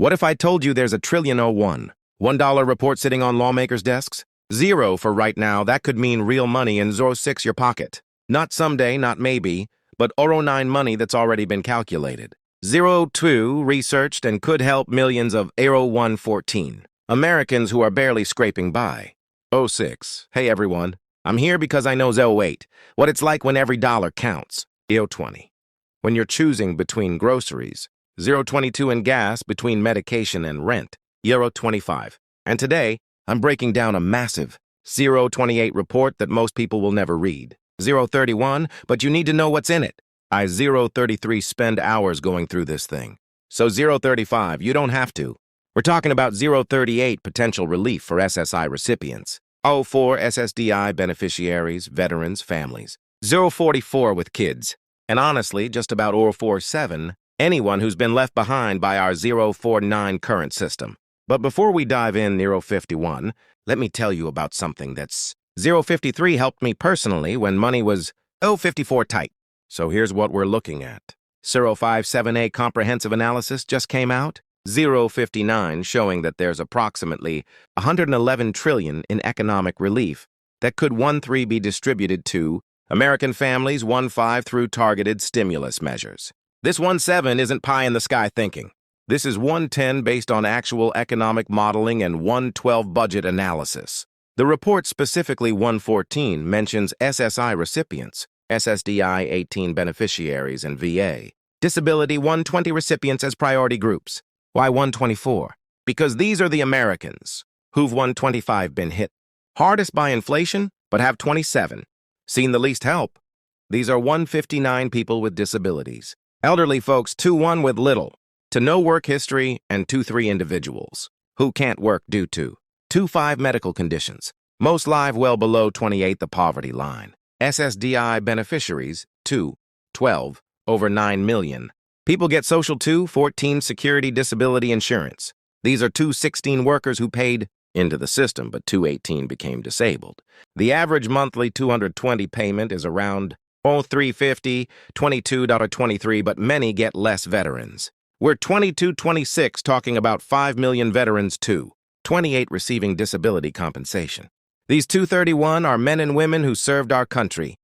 What if I told you there's a trillion $1 report sitting on lawmakers' desks? Zero for right now. That could mean real money in 06 your pocket. Not someday, not maybe, but 09 money that's already been calculated. 02 researched and could help millions of 0114 Americans who are barely scraping by. 06. Hey everyone, I'm here because I know 08, what it's like when every dollar counts. 020. When you're choosing between groceries. 022 in gas between medication and rent. 025. And today, I'm breaking down a massive 028 report that most people will never read. 031, but you need to know what's in it. I 033 spend hours going through this thing. So 035, you don't have to. We're talking about 038 potential relief for SSI recipients. 04 SSDI beneficiaries, veterans, families. 044 with kids. And honestly, just about 047, anyone who's been left behind by our 049 current system. But before we dive in 051, let me tell you about something that's 053 helped me personally when money was 054 tight. So here's what we're looking at. 057A comprehensive analysis just came out. 059 showing that there's approximately 111 trillion in economic relief that could 13 be distributed to American families 15 through targeted stimulus measures. This 17 isn't pie in the sky thinking. This is 110 based on actual economic modeling and 112 budget analysis. The report, specifically 114, mentions SSI recipients, SSDI 18 beneficiaries, and VA. Disability 120 recipients as priority groups. Why 124? Because these are the Americans who've 125 been hit hardest by inflation, but have 27. Seen the least help. These are 159 people with disabilities. Elderly folks 21 with little to no work history, and 23 individuals who can't work due to 25 medical conditions. Most live well below 28 the poverty line. SSDI beneficiaries 12 over 9 million. People get Social 14 Security Disability Insurance. These are 216 workers who paid into the system, but 218 became disabled. The average monthly 220 payment is around 350, 22.23, but many get less veterans. We're 2226 talking about 5 million veterans too, 28 receiving disability compensation. These 231 are men and women who served our country.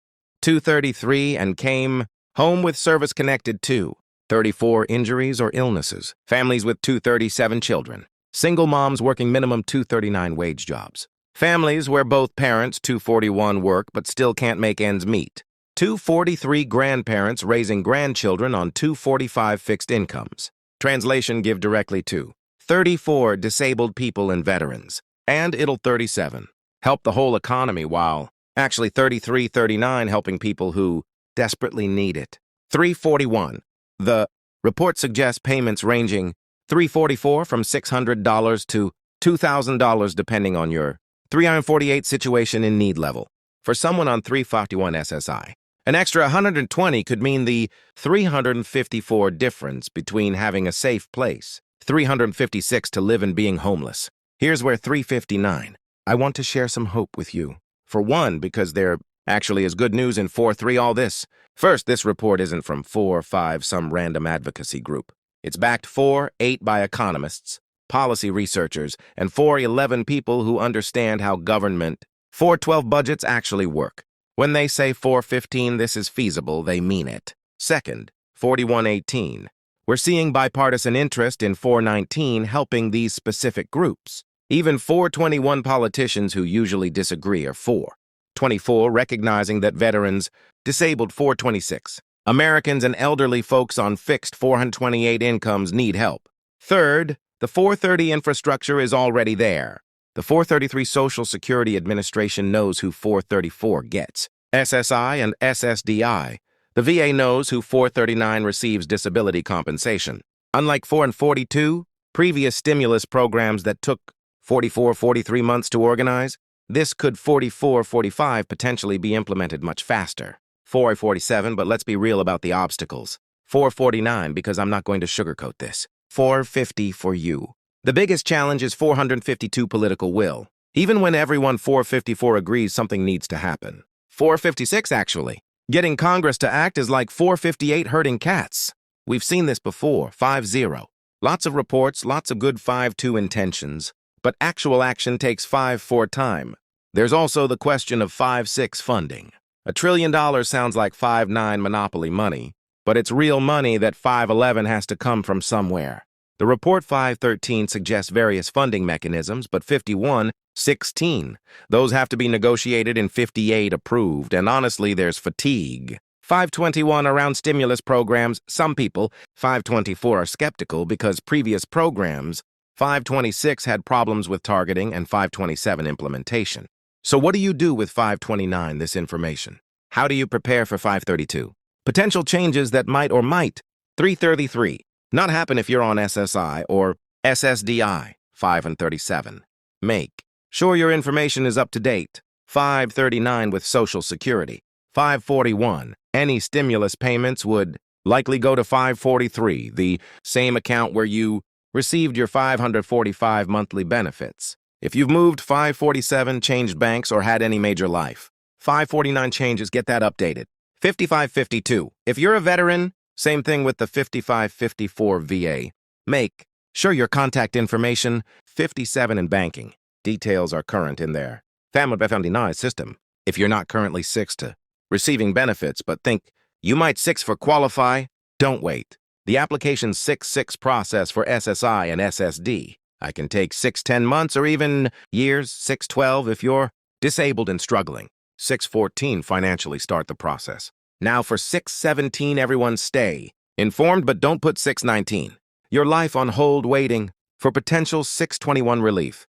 233 and came home with service-connected too. 34 injuries or illnesses. Families with 237 children. Single moms working minimum 239 wage jobs. Families where both parents 241 work but still can't make ends meet. 243 grandparents raising grandchildren on 245 fixed incomes. Translation give directly to 34 disabled people and veterans. And it'll 37. Help the whole economy while actually 39 helping people who desperately need it. 341. The report suggests payments ranging 344 from $600 to $2,000 depending on your 348 situation in need level. For someone on 351 SSI, an extra 120 could mean the 354 difference between having a safe place, 356 to live and being homeless. Here's where 359. I want to share some hope with you. For one, because there actually is good news in 4.3 all this. First, this report isn't from 4 or 5 some random advocacy group. It's backed 4.8 by economists, policy researchers, and 4.11 people who understand how government 4.12 budgets actually work. When they say 4.15 this is feasible, they mean it. Second, 41.18. We're seeing bipartisan interest in 4.19 helping these specific groups. Even 4.21 politicians who usually disagree are 4.24 recognizing that veterans, disabled 4.26. Americans and elderly folks on fixed 428 incomes need help. Third, the 4.30 infrastructure is already there. The 433 Social Security Administration knows who 434 gets. SSI and SSDI. The VA knows who 439 receives disability compensation. Unlike 4 and 42, previous stimulus programs that took 43 months to organize, this could 45 potentially be implemented much faster. 47, but let's be real about the obstacles. 449, because I'm not going to sugarcoat this. 450 for you. The biggest challenge is 452 political will. Even when everyone 454 agrees something needs to happen. 456 actually. Getting Congress to act is like 458 herding cats. We've seen this before, 5-0. Lots of reports, lots of good 5-2 intentions, but actual action takes 5-4 time. There's also the question of 5-6 funding. $1 trillion sounds like 5-9 monopoly money, but it's real money that 5-11 has to come from somewhere. The report 5-13 suggests various funding mechanisms, but 51-16, those have to be negotiated and 58 approved, and honestly, there's fatigue. 5-21 around stimulus programs, some people, 5-24 are skeptical because previous programs, 5-26 had problems with targeting and 5-27 implementation. So what do you do with 5-29, this information? How do you prepare for 5-32? Potential changes that might or might. 3-33. Not happen if you're on SSI or SSDI, 5-37. Make sure your information is up to date. 5-39 with Social Security. 5-41. Any stimulus payments would likely go to 5-43, the same account where you received your 545 monthly benefits. If you've moved 5-47, changed banks, or had any major life. 5-49 changes, get that updated. 55-52. If you're a veteran, same thing with the 55-54 VA. Make sure your contact information, 57 in banking. Details are current in there. Family system. If you're not currently 6 to receiving benefits, but think you might 6 for qualify, don't wait. The application 6-6 process for SSI and SSD. I can take 6-10 months or even years, 6-12 if you're disabled and struggling. 6-14 financially start the process. Now for 6-17, everyone stay informed, but don't put 6-19. Your life on hold waiting for potential 6-21 relief.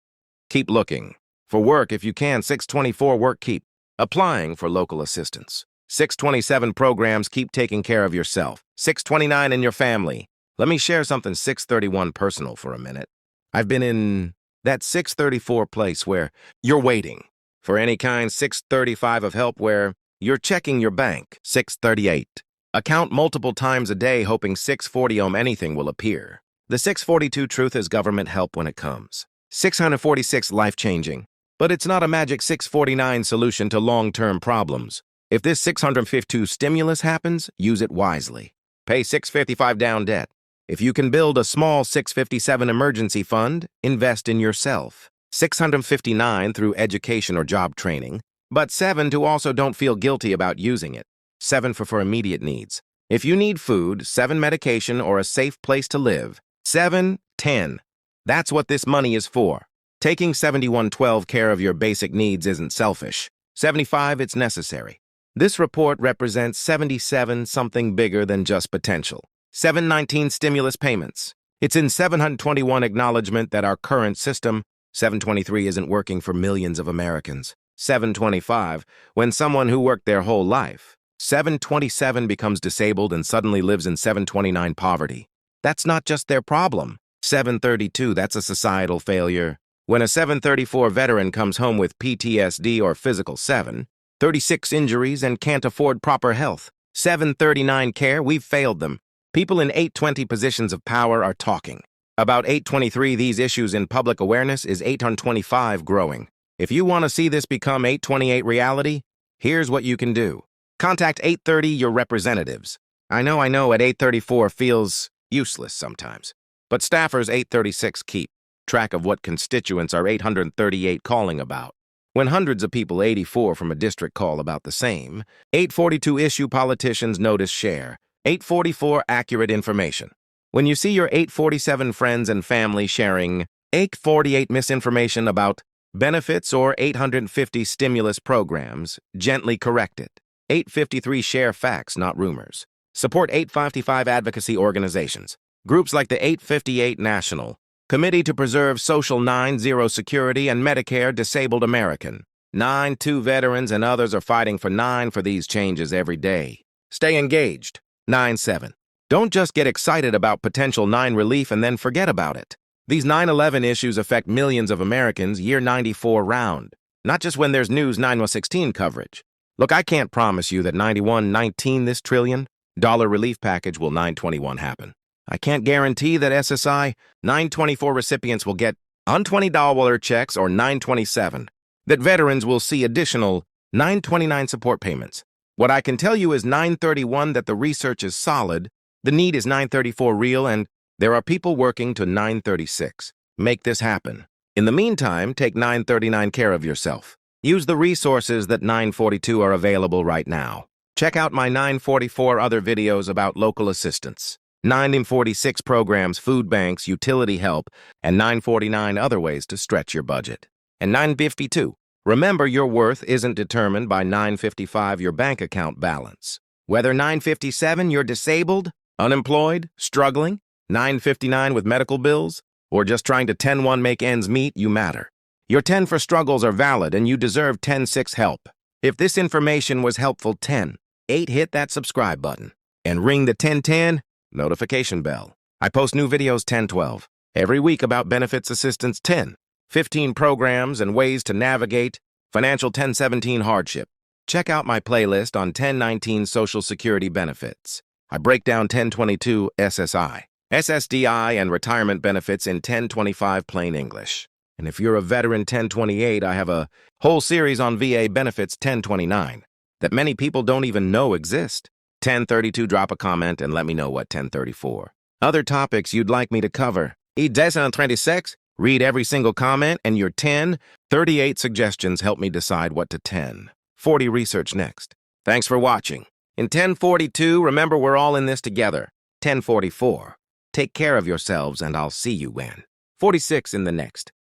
Keep looking for work if you can. 6-24 work keep applying for local assistance. 6-27 programs keep taking care of yourself. 6-29 in your family. Let me share something 6-31 personal for a minute. I've been in that 6-34 place where you're waiting for any kind. 6-35 of help where you're checking your bank. 6-38. Account multiple times a day hoping 6-40 anything will appear. The 6-42 truth is government help when it comes. 646 life-changing. But it's not a magic 6-49 solution to long-term problems. If this 652 stimulus happens, use it wisely. Pay 655 down debt. If you can build a small 657 emergency fund, invest in yourself. 659 through education or job training. But 7 to also don't feel guilty about using it. 7 for immediate needs. If you need food, 7 medication or a safe place to live. 7-10. That's what this money is for. Taking 71-12 care of your basic needs isn't selfish. 75, it's necessary. This report represents 77, something bigger than just potential. 719 stimulus payments. It's in 721 acknowledgement that our current system, 723, isn't working for millions of Americans. 725, when someone who worked their whole life. 727 becomes disabled and suddenly lives in 729 poverty. That's not just their problem. 732, that's a societal failure. When a 734 veteran comes home with PTSD or physical 736 injuries and can't afford proper health. 739 care, we've failed them. People in 820 positions of power are talking. About 823, these issues in public awareness is 825 growing. If you want to see this become 828 reality, here's what you can do. Contact 830 your representatives. I know at 834 feels useless sometimes, but staffers 836 keep track of what constituents are 838 calling about. When hundreds of people 84 from a district call about the same, 842 issue politicians notice share. 844 accurate information. When you see your 847 friends and family sharing 848 misinformation about benefits or 850 stimulus programs, gently correct it. 853 share facts, not rumors. Support 855 advocacy organizations. Groups like the 858 National Committee to Preserve Social 9-0 Security and Medicare Disabled American. 9-2 veterans and others are fighting for 9 for these changes every day. Stay engaged. 9-7. Don't just get excited about potential 9 relief and then forget about it. These 9/11 issues affect millions of Americans year 94 round, not just when there's news 9/16 coverage. Look, I can't promise you that 91-19 this $1 trillion relief package will 9/21 happen. I can't guarantee that SSI 9/24 recipients will get $120 checks or 9/27, that veterans will see additional 9/29 support payments. What I can tell you is 9/31 that the research is solid, the need is 9/34 real, and There are people working to 936. Make this happen. In the meantime, take 939 care of yourself. Use the resources that 942 are available right now. Check out my 944 other videos about local assistance, 946 programs, food banks, utility help, and 949 other ways to stretch your budget. And 952, remember your worth isn't determined by 955 your bank account balance. Whether 957 you're disabled, unemployed, struggling, 959 with medical bills, or just trying to 10-1 make ends meet, you matter. Your 10 for struggles are valid and you deserve 10-6 help. If this information was helpful, 10-8 hit that subscribe button and ring the 1010 notification bell. I post new videos 10-12 every week about benefits assistance 10-15 programs and ways to navigate financial 1017 hardship. Check out my playlist on 1019 Social Security benefits. I break down 1022 SSI, SSDI, and retirement benefits in 1025 plain English. And if you're a veteran 1028, I have a whole series on VA benefits 1029 that many people don't even know exist. 1032, drop a comment and let me know what 1034. Other topics you'd like me to cover. 1036, read every single comment and your 1038 suggestions help me decide what to 1040 research next. Thanks for watching. In 1042, remember we're all in this together. 1044, take care of yourselves and I'll see you in 46 in the next.